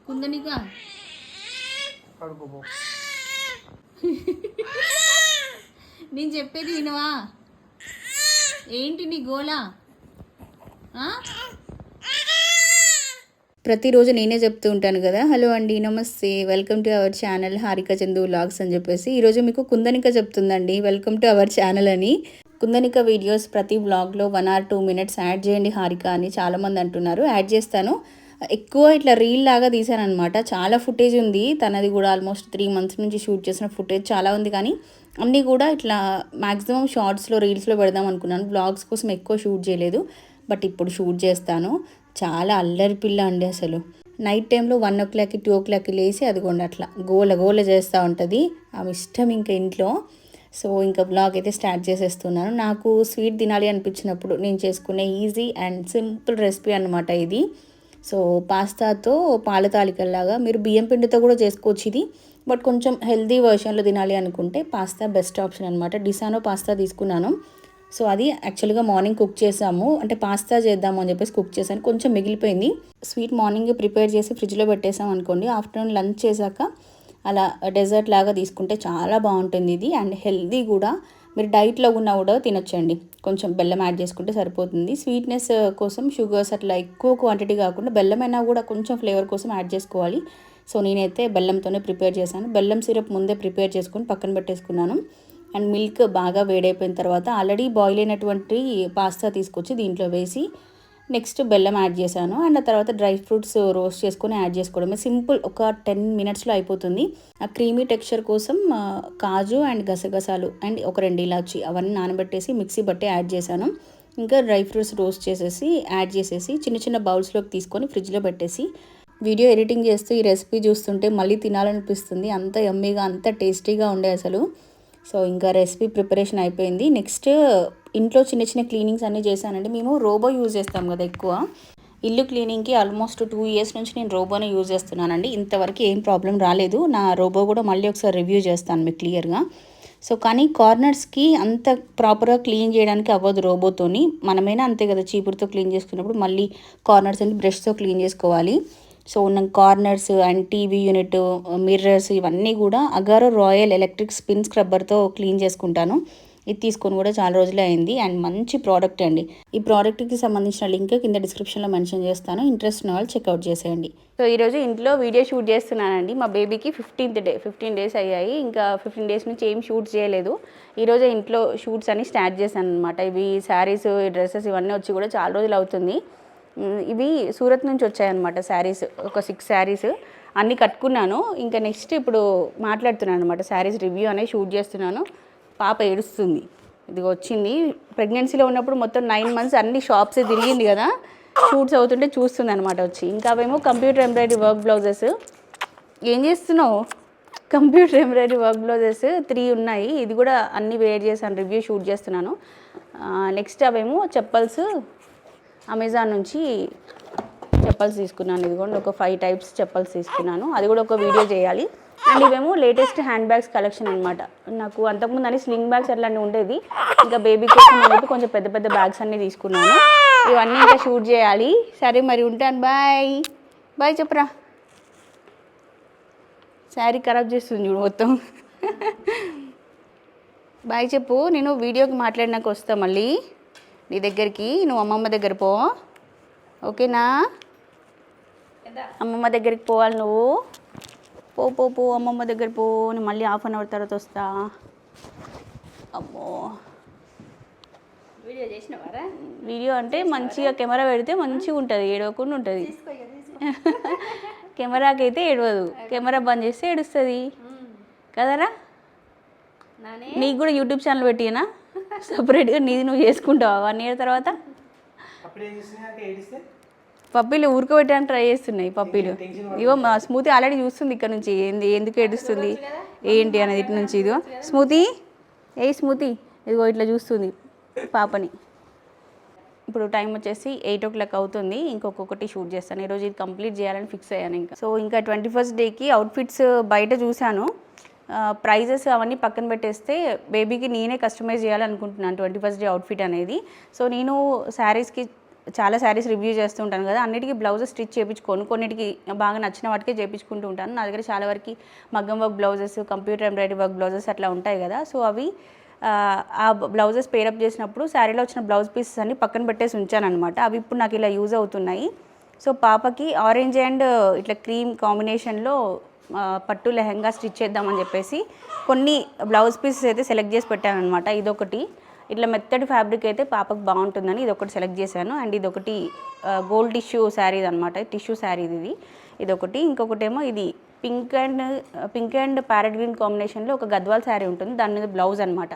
కుందనిక పడుకోపో. నేను చెప్పేది వినవా? ఏంటి నీ గోలా? ప్రతిరోజు నేనే చెప్తూ ఉంటాను కదా, హలో అండి, నమస్తే, welcome to our channel Harika Chandu vlogs అని చెప్పేసి. ఈరోజు మీకు కుందనిక చెప్తుందండి, వెల్కమ్ టు అవర్ ఛానల్ అని. కుందనిక వీడియోస్ ప్రతి వ్లాగ్లో 1 or 2 minutes యాడ్ చేయండి హారిక అని చాలామంది అంటున్నారు. యాడ్ చేస్తాను. ఎక్కువ ఇట్లా రీల్ లాగా తీసాను అనమాట. చాలా ఫుటేజ్ ఉంది తనది కూడా. ఆల్మోస్ట్ 3 months నుంచి షూట్ చేసిన ఫుటేజ్ చాలా ఉంది, కానీ అన్నీ కూడా ఇట్లా మ్యాక్సిమం షార్ట్స్లో రీల్స్లో పెడదాం అనుకున్నాను. వ్లాగ్స్ కోసం ఎక్కువ షూట్ చేయలేదు, బట్ ఇప్పుడు షూట్ చేస్తాను. చాలా అల్లరి పిల్ల అండి అసలు. నైట్ టైంలో 1 o'clock 2 o'clock లేసి అదిగోండి అట్లా గోల గోల చేస్తూ ఉంటుంది. ఆమె ఇష్టం ఇంకా ఇంట్లో. సో ఇంకా బ్లాగ్ అయితే స్టార్ట్ చేసేస్తున్నాను. నాకు స్వీట్ తినాలి అనిపించినప్పుడు నేను చేసుకునే ఈజీ అండ్ సింపుల్ రెసిపీ అనమాట ఇది. సో పాస్తాతో పాల తాలికల్లాగా, మీరు బియ్యం పిండితో కూడా చేసుకోవచ్చు ఇది, బట్ కొంచెం హెల్దీ వర్షన్లో తినాలి అనుకుంటే పాస్తా బెస్ట్ ఆప్షన్ అనమాట. డిసానో పాస్తా తీసుకున్నాను. సో అది యాక్చువల్గా మార్నింగ్ కుక్ చేసాము, అంటే పాస్తా చేద్దాము అని చెప్పేసి కుక్ చేశాను. కొంచెం మిగిలిపోయింది. స్వీట్ మార్నింగ్ ప్రిపేర్ చేసి ఫ్రిడ్జ్లో పెట్టేసాం అనుకోండి, ఆఫ్టర్నూన్ లంచ్ చేశాక అలా డెజర్ట్ లాగా తీసుకుంటే చాలా బాగుంటుంది ఇది, అండ్ హెల్దీ కూడా. మీరు డైట్లో ఉన్నా కూడా తినొచ్చండి. కొంచెం బెల్లం యాడ్ చేసుకుంటే సరిపోతుంది. స్వీట్నెస్ కోసం షుగర్స్ అట్లా ఎక్కువ క్వాంటిటీ కాకుండా బెల్లమైనా కూడా కొంచెం ఫ్లేవర్ కోసం యాడ్ చేసుకోవాలి. సో నేనైతే బెల్లంతోనే ప్రిపేర్ చేశాను. బెల్లం సిరప్ ముందే ప్రిపేర్ చేసుకొని పక్కన పెట్టేసుకున్నాను. అండ్ మిల్క్ బాగా వేడైపోయిన తర్వాత ఆల్రెడీ బాయిల్ అయినటువంటి పాస్తా తీసుకొచ్చి దీంట్లో వేసి నెక్స్ట్ బెల్లం యాడ్ చేశాను. అండ్ ఆ తర్వాత డ్రై ఫ్రూట్స్ రోస్ట్ చేసుకొని యాడ్ చేసుకోవడమే. సింపుల్, ఒక 10 minutesలో అయిపోతుంది. ఆ క్రీమీ టెక్స్చర్ కోసం కాజు అండ్ గసగసాలు అండ్ ఒక 2 ఇలాచి అవన్నీ నానబెట్టేసి మిక్సీ బట్టి యాడ్ చేశాను. ఇంకా డ్రై ఫ్రూట్స్ రోస్ట్ చేసేసి యాడ్ చేసేసి చిన్న చిన్న బౌల్స్లోకి తీసుకొని ఫ్రిడ్జ్లో పెట్టేసి, వీడియో ఎడిటింగ్ చేస్తూ ఈ రెసిపీ చూస్తుంటే మళ్ళీ తినాలనిపిస్తుంది. అంత యమ్మీగా, అంత టేస్టీగా ఉండే అసలు. సో ఇంకా రెసిపీ ప్రిపరేషన్ అయిపోయింది. నెక్స్ట్ ఇంట్లో చిన్న చిన్న క్లీనింగ్స్ అన్నీ చేశానండి. మేము రోబో యూజ్ చేస్తాం కదా ఎక్కువ. ఇల్లు క్లీనింగ్కి ఆల్మోస్ట్ 2 years నుంచి నేను రోబోనే యూజ్ చేస్తున్నానండి. ఇంతవరకు ఏం ప్రాబ్లం రాలేదు. నా రోబో కూడా మళ్ళీ ఒకసారి రివ్యూ చేస్తాను మీకు క్లియర్గా. సో కానీ కార్నర్స్కి అంత ప్రాపర్గా క్లీన్ చేయడానికి అవ్వదు రోబోతోని. మనమైనా అంతే కదా, చీపురుతో క్లీన్ చేసుకున్నప్పుడు మళ్ళీ కార్నర్స్ అన్ని బ్రష్తో క్లీన్ చేసుకోవాలి. సో ఉన్న corners and TV unit, mirrors ఇవన్నీ కూడా అగారో రాయల్ ఎలక్ట్రిక్ స్పిన్ స్క్రబ్బర్తో క్లీన్ చేసుకుంటాను. ఇది తీసుకొని కూడా చాలా రోజులే అయింది, అండ్ మంచి ప్రోడక్ట్ అండి. ఈ ప్రోడక్ట్కి సంబంధించిన లింక్ కింద డిస్క్రిప్షన్లో మెన్షన్ చేస్తాను. ఇంట్రెస్ట్ ఉన్న వాళ్ళు చెక్అవుట్ చేసేయండి. సో ఈరోజు ఇంట్లో వీడియో షూట్ చేస్తున్నానండి. మా బేబీకి 15 days అయ్యాయి. ఇంకా 15 days నుంచి ఏం షూట్ చేయలేదు. ఈరోజే ఇంట్లో షూట్స్ అన్ని స్టార్ట్ చేశాను అనమాట. ఇవి శారీస్, డ్రెస్సెస్ ఇవన్నీ వచ్చి కూడా చాలా రోజులు అవుతుంది. ఇవి సూరత్ నుంచి వచ్చాయన్నమాట శారీస్. ఒక 6 శారీస్ అన్నీ కట్టుకున్నాను. ఇంకా నెక్స్ట్ ఇప్పుడు మాట్లాడుతున్నాను అనమాట. శారీస్ రివ్యూ అనేది షూట్ చేస్తున్నాను. పాప ఏడుస్తుంది. ఇది వచ్చింది ప్రెగ్నెన్సీలో ఉన్నప్పుడు మొత్తం 9 months అన్ని షాప్స్ తిరిగింది కదా, షూట్స్ అవుతుంటే చూస్తుంది అనమాట వచ్చి. ఇంకా అవేమో కంప్యూటర్ ఎంబ్రాయిడరీ వర్క్ బ్లౌజెస్. ఏం చేస్తున్నావు? కంప్యూటర్ ఎంబ్రాయిడరీ వర్క్ బ్లౌజెస్ 3 ఉన్నాయి. ఇది కూడా అన్నీ వేర్ చేశాను, రివ్యూ షూట్ చేస్తున్నాను. నెక్స్ట్ అవేమో చెప్పల్స్, అమెజాన్ నుంచి చెప్పల్స్ తీసుకున్నాను. ఇదిగోండి ఒక 5 types చెప్పల్స్ తీసుకున్నాను. అది కూడా ఒక వీడియో చేయాలి. అండ్ ఇవేమో లేటెస్ట్ హ్యాండ్ బ్యాగ్స్ కలెక్షన్ అనమాట. నాకు అంతకుముందు అన్ని స్లింగ్ బ్యాగ్స్ అట్లాంటివి ఉండేది. ఇంకా బేబీ కోసం అనేది కొంచెం పెద్ద పెద్ద బ్యాగ్స్ అన్నీ తీసుకున్నాను. ఇవన్నీ ఇంకా షూట్ చేయాలి. సరే మరి ఉంటాను. బాయ్ బాయ్ చెప్పరా. శారీ ఖరాబ్ చేస్తుంది చూడు మొత్తం. బాయ్ చెప్పు. నేను వీడియోకి మాట్లాడినాక వస్తా మళ్ళీ నీ దగ్గరికి. నువ్వు అమ్మమ్మ దగ్గర పో, ఓకేనా? అమ్మమ్మ దగ్గరికి పోవాలి నువ్వు. పో పో పో అమ్మమ్మ దగ్గర పో. నేను మళ్ళీ 1/2 hour తర్వాత వస్తా. అమ్మో, వీడియో చేసినవారా? వీడియో అంటే మంచిగా కెమెరా పెడితే మంచిగా ఉంటుంది, ఏడవకుండా ఉంటుంది. కెమెరాకి అయితే ఏడవదు, కెమెరా బంద్ చేస్తే ఏడుస్తుంది కదరా. నీకు కూడా యూట్యూబ్ ఛానల్ పెట్టినా సపరేట్గా, నీది నువ్వు చేసుకుంటావా 1 year తర్వాత? పప్పీలు ఊరుకోబెట్టడానికి ట్రై చేస్తున్నాయి పప్పీలు. ఇగో మా స్మూతి ఆల్రెడీ చూస్తుంది ఇక్కడ నుంచి, ఎందుకు ఏడుస్తుంది ఏంటి అనేది. ఇటు నుంచి ఇదిగో స్మూతి, స్మూతి ఇదిగో ఇట్లా చూస్తుంది పాపని. ఇప్పుడు టైం వచ్చేసి 8 o'clock అవుతుంది. ఇంకొకటి షూట్ చేస్తాను ఈరోజు. ఇది కంప్లీట్ చేయాలని ఫిక్స్ అయ్యాను ఇంకా. సో ఇంకా 21st డేకి అవుట్ఫిట్స్ బయట చూశాను. ప్రైజెస్ అవన్నీ పక్కన పెట్టేస్తే బేబీకి నేనే కస్టమైజ్ చేయాలనుకుంటున్నాను 21st డే అవుట్ఫిట్ అనేది. సో నేను శారీస్కి చాలా శారీస్ రివ్యూ చేస్తూ ఉంటాను కదా, అన్నిటికీ బ్లౌజెస్ స్టిచ్ చేయించుకోను, కొన్నిటికి బాగా నచ్చిన వాటికే చేయించుకుంటూ ఉంటాను. నా దగ్గర చాలా వరకు మగ్గం work blouses, computer embroidery work blouses అట్లా ఉంటాయి కదా. సో అవి ఆ బ్లౌజెస్ పేరప్ చేసినప్పుడు శారీలో వచ్చిన బ్లౌజ్ పీసెస్ అన్ని పక్కన పెట్టేసి ఉంచాను అనమాట. అవి ఇప్పుడు నాకు ఇలా యూజ్ అవుతున్నాయి. సో పాపకి ఆరెంజ్ అండ్ ఇట్లా క్రీమ్ కాంబినేషన్లో పట్టు లెహంగా స్టిచ్ చేద్దామని చెప్పేసి కొన్ని బ్లౌజ్ పీసెస్ అయితే సెలెక్ట్ చేసి పెట్టాను అనమాట. ఇదొకటి ఇట్లా మెత్తడి ఫ్యాబ్రిక్ అయితే పాపకు బాగుంటుందని ఇదొకటి సెలెక్ట్ చేశాను. అండ్ ఇదొకటి గోల్డ్ టిష్యూ శారీ అనమాట, టిష్యూ శారీ ఇదొకటి. ఇంకొకటేమో ఇది పింక్ అండ్ ప్యారెట్ గ్రీన్ కాంబినేషన్లో ఒక గద్వాల్ శారీ ఉంటుంది, దాని మీద బ్లౌజ్ అనమాట.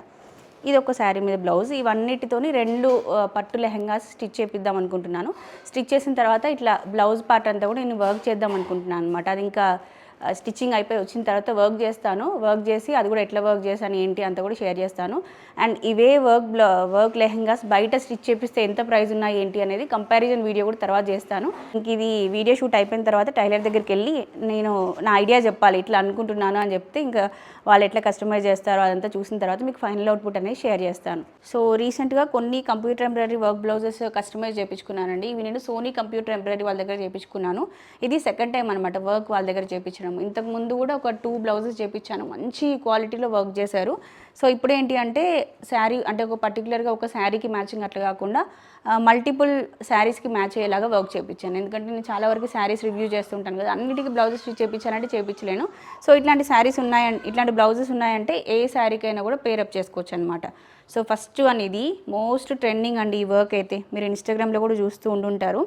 ఇది ఒక శారీ మీద బ్లౌజ్. ఇవన్నిటితోని 2 పట్టు లెహంగాస్ స్టిచ్ చేపిద్దాం అనుకుంటున్నాను. స్టిచ్ చేసిన తర్వాత ఇట్లా బ్లౌజ్ పార్ట్ అంతా కూడా నేను వర్క్ చేద్దాం అనుకుంటున్నాను అనమాట. అది ఇంకా స్టిచ్చింగ్ అయిపోయి వచ్చిన తర్వాత వర్క్ చేసి అది కూడా ఎట్లా వర్క్ చేశాను ఏంటి అంతా కూడా షేర్ చేస్తాను. అండ్ ఇవే వర్క్ లెహంగాస్ బయట స్టిచ్ చేపిస్తే ఎంత ప్రైస్ ఉన్నాయి ఏంటి అనేది కంపారిజన్ వీడియో కూడా తర్వాత చేస్తాను. ఇంక ఇది వీడియో షూట్ అయిపోయిన తర్వాత టైలర్ దగ్గరికి వెళ్ళి నేను నా ఐడియా చెప్పాలి, ఇట్లా అనుకుంటున్నాను అని చెప్తే ఇంకా వాళ్ళు ఎట్లా కస్టమైజ్ చేస్తారో అదంతా చూసిన తర్వాత మీకు ఫైనల్ అవుట్పుట్ అనేది షేర్ చేస్తాను. సో రీసెంట్గా కొన్ని computer embroidery work blouses customize చేయించుకున్నానండి. ఇవి నేను సోనీ కంప్యూటర్ ఎంబ్రాయిడరీ వాళ్ళ దగ్గర చేయించుకున్నాను. ఇది సెకండ్ టైం అనమాట వర్క్ వాళ్ళ దగ్గర చేయించడం. ఇంతకు ముందు కూడా ఒక 2 బ్లౌజెస్ చేయించాను, మంచి క్వాలిటీలో వర్క్ చేశారు. సో ఇప్పుడు ఏంటి అంటే శారీ అంటే ఒక పర్టికులర్గా ఒక శారీకి మ్యాచింగ్ అట్లా కాకుండా మల్టిపుల్ శారీస్కి మ్యాచ్ అయ్యేలాగా వర్క్ చేయించాను. ఎందుకంటే నేను చాలా వరకు శారీస్ రివ్యూ చేస్తుంటాను కదా, అన్నిటికీ బ్లౌజెస్ స్టిచ్ చేయించానంటే చేయించలేను. సో ఇట్లాంటి శారీస్ ఇట్లాంటి బ్లౌజెస్ ఉన్నాయంటే ఏ శారీకైనా కూడా పేరప్ చేసుకోవచ్చు అనమాట. సో ఫస్ట్ వన్ ఇది మోస్ట్ ట్రెండింగ్ అండి. ఈ వర్క్ అయితే మీరు ఇన్స్టాగ్రామ్లో కూడా చూస్తూ ఉంటుంటారు.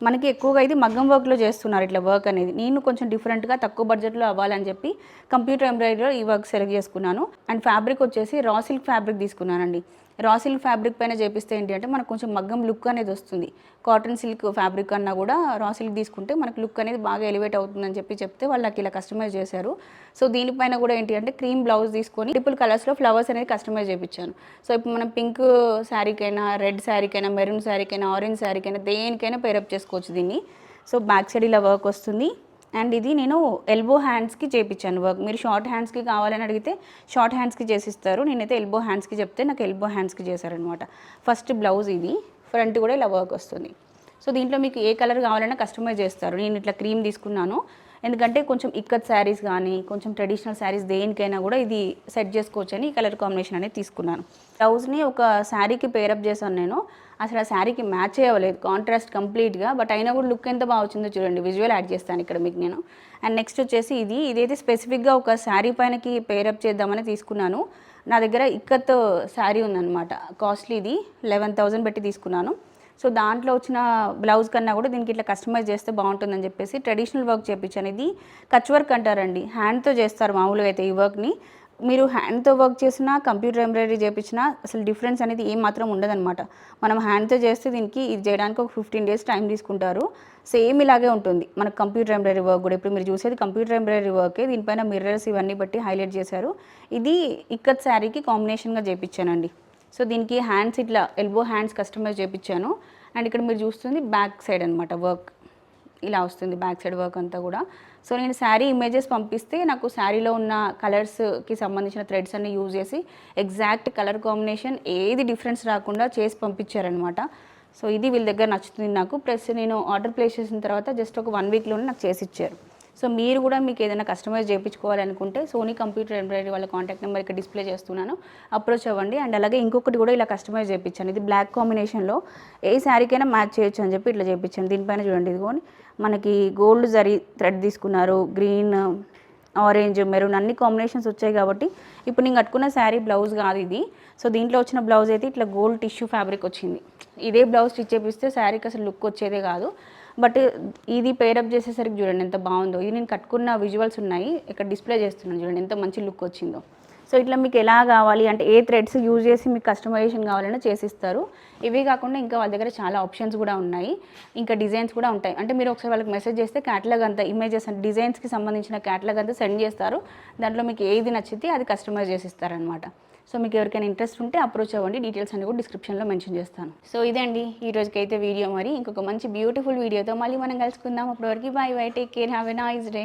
మనకి ఎక్కువగా ఇది మగ్గం వర్క్లో చేస్తున్నారు ఇట్లా వర్క్ అనేది. నేను కొంచెం డిఫరెంట్గా తక్కువ బడ్జెట్లో అవ్వాలని చెప్పి కంప్యూటర్ ఎంబ్రాయిడరీలో ఈ వర్క్ సెలెక్ట్ చేసుకున్నాను. అండ్ ఫ్యాబ్రిక్ వచ్చేసి రా సిల్క్ ఫ్యాబ్రిక్ తీసుకున్నానండి. రా సిల్క్ ఫ్యాబ్రిక్ పైన చేపిస్తే ఏంటి అంటే మనకు కొంచెం మగ్గం లుక్ అనేది వస్తుంది. కాటన్ సిల్క్ ఫ్యాబ్రిక్ కన్నా కూడా రా సిల్క్ తీసుకుంటే మనకు లుక్ అనేది బాగా ఎలివేట్ అవుతుందని చెప్తే వాళ్ళకి ఇలా కస్టమైజ్ చేశారు. సో దీనిపైన కూడా ఏంటి అంటే క్రీమ్ బ్లౌజ్ తీసుకొని మల్టిపుల్ కలర్స్లో ఫ్లవర్స్ అనేది కస్టమైజ్ చేయించాను. సో ఇప్పుడు మనం పింక్ శారీకైనా, రెడ్ శారీకైనా, మెరూన్ శారీకైనా, ఆరెంజ్ శారీకైనా దేనికైనా పేరప్ చేసుకోవచ్చు దీన్ని. సో బ్యాక్ సైడ్ ఇలా వర్క్ వస్తుంది. అండ్ ఇది నేను ఎల్బో హ్యాండ్స్కి చేయించాను వర్క్. మీరు షార్ట్ హ్యాండ్స్కి కావాలని అడిగితే షార్ట్ హ్యాండ్స్కి చేసిస్తారు. నేనైతే ఎల్బో హ్యాండ్స్కి చెప్తే నాకు ఎల్బో హ్యాండ్స్కి చేశారనమాట. ఫస్ట్ బ్లౌజ్ ఇది, ఫ్రంట్ కూడా ఇలా వర్క్ వస్తుంది. సో దీంట్లో మీకు ఏ కలర్ కావాలన్నా కస్టమైజ్ చేస్తారు. నేను ఇట్లా క్రీమ్ తీసుకున్నాను, ఎందుకంటే కొంచెం ఇక్కత్ శారీస్ కానీ కొంచెం ట్రెడిషనల్ శారీస్ దేనికైనా కూడా ఇది సెట్ చేసుకోవచ్చు అని ఈ కలర్ కాంబినేషన్ అనేది తీసుకున్నాను. బ్లౌజ్ని ఒక శారీకి పేరప్ చేశాను నేను. అసలు ఆ శారీకి మ్యాచ్ అవ్వలేదు, కాంట్రాస్ట్ కంప్లీట్గా. బట్ అయినా కూడా లుక్ ఎంత బాగా వచ్చిందో చూడండి, విజువల్ యాడ్ చేస్తాను ఇక్కడ మీకు నేను. అండ్ నెక్స్ట్ వచ్చేసి ఇదైతే స్పెసిఫిక్గా ఒక శారీ పైనకి పేరప్ చేద్దామని తీసుకున్నాను. నా దగ్గర ఇక్కత్ శారీ ఉందన్నమాట, కాస్ట్లీ ఇది 11,000 పెట్టి తీసుకున్నాను. సో దాంట్లో వచ్చిన బ్లౌజ్ కన్నా కూడా దీనికి ఇట్లా కస్టమైజ్ చేస్తే బాగుంటుందని చెప్పేసి ట్రెడిషనల్ వర్క్ చేయించాను. ఇది కచ్ వర్క్ అంటారండి, హ్యాండ్తో చేస్తారు మామూలుగా అయితే ఈ వర్క్ని. మీరు హ్యాండ్తో వర్క్ చేసినా కంప్యూటర్ ఎంబ్రాయిడరీ చేయించినా అసలు డిఫరెన్స్ అనేది ఏం మాత్రం ఉండదన్నమాట. మనం హ్యాండ్తో చేస్తే దీనికి ఇది చేయడానికి ఒక 15 days టైం తీసుకుంటారు. సేమ్ ఇలాగే ఉంటుంది మనకు కంప్యూటర్ ఎంబ్రాయిడరీ వర్క్ కూడా. ఇప్పుడు మీరు చూసేది కంప్యూటర్ ఎంబ్రాయిడరీ వర్కే, దీనిపైన మిర్రర్స్ ఇవన్నీ బట్టి హైలైట్ చేశారు. ఇది ఇక్కత్ శారీకి కాంబినేషన్గా చేయించానండి. సో దీనికి హ్యాండ్స్ ఇట్లా ఎల్బో హ్యాండ్స్ కస్టమైజ్ చేయించాను. అండ్ ఇక్కడ మీరు చూస్తుంది బ్యాక్ సైడ్ అనమాట వర్క్, ఇలా వస్తుంది బ్యాక్ సైడ్ వర్క్ అంతా కూడా. సో నేను శారీ ఇమేజెస్ పంపిస్తే నాకు శారీలో ఉన్న కలర్స్కి సంబంధించిన థ్రెడ్స్ అన్ని యూజ్ చేసి ఎగ్జాక్ట్ కలర్ కాంబినేషన్ ఏది డిఫరెన్స్ రాకుండా చేసి పంపించారనమాట. సో ఇది వీళ్ళ దగ్గర నచ్చుతుంది నాకు. ప్లస్ నేను ఆర్డర్ ప్లేస్ చేసిన తర్వాత జస్ట్ ఒక 1 weekలోనే నాకు చేసి ఇచ్చారు. సో మీరు కూడా మీకు ఏదైనా కస్టమైజ్ చేయించుకోవాలనుకుంటే సోనీ కంప్యూటర్ ఎంబ్రాయిడరీ వాళ్ళ కాంటాక్ట్ నెంబర్ ఇక్కడ డిస్ప్లే చేస్తున్నాను, అప్రోచ్ అవ్వండి. అండ్ అలాగే ఇంకొకటి కూడా ఇలా కస్టమైజ్ చేయించాను. ఇది బ్లాక్ కాంబినేషన్లో ఏ శారీకైనా మ్యాచ్ చేయొచ్చు అని చెప్పి ఇట్లా చేయించాను. దీనిపైన చూడండి, ఇదిగోని మనకి గోల్డ్ జరీ థ్రెడ్ తీసుకున్నారు, గ్రీన్, ఆరెంజ్, మెరూన్ అన్ని కాంబినేషన్స్ వచ్చాయి కాబట్టి ఇప్పుడు నేను కట్టుకున్న శారీ బ్లౌజ్ కాదు ఇది. సో దీంట్లో వచ్చిన బ్లౌజ్ అయితే ఇట్లా గోల్డ్ టిష్యూ ఫ్యాబ్రిక్ వచ్చింది. ఇదే బ్లౌజ్ స్టిచ్ చేపిస్తే శారీకి అసలు లుక్ వచ్చేదే కాదు. బట్ ఇది పేరప్ చేసేసరికి చూడండి ఎంత బాగుందో. ఇది నేను కట్టుకున్న విజువల్స్ ఉన్నాయి, ఇక్కడ డిస్ప్లే చేస్తున్నాను చూడండి ఎంత మంచి లుక్ వచ్చిందో. సో ఇట్లా మీకు ఎలా కావాలి అంటే ఏ థ్రెడ్స్ యూజ్ చేసి మీకు కస్టమైజేషన్ కావాలన్నా చేసిస్తారు. ఇవే కాకుండా ఇంకా వాళ్ళ దగ్గర చాలా ఆప్షన్స్ కూడా ఉన్నాయి, ఇంకా డిజైన్స్ కూడా ఉంటాయి. అంటే మీరు ఒకసారి వాళ్ళకి మెసేజ్ చేస్తే క్యాటలాగ్ అంతా ఇమేజెస్ అంటే డిజైన్స్కి సంబంధించిన క్యాటలాగ్ అంతా సెండ్ చేస్తారు. దాంట్లో మీకు ఏది నచ్చితే అది కస్టమైజ్ చేసిస్తారనమాట. సో మీకు ఎవరికైనా ఇంట్రెస్ట్ ఉంటే అప్రోచ్ అవ్వండి, డీటెయిల్స్ అన్ని కూడా డిస్క్రిప్షన్లో మెన్షన్ చేస్తాను. సో ఇదండి ఈ రోజుకైతే వీడియో. మరి ఇంకొక మంచి బ్యూటిఫుల్ వీడియోతో మళ్ళీ మనం కలుసుకుందాం. అప్పటివరకు bye bye, take care, have a nice day.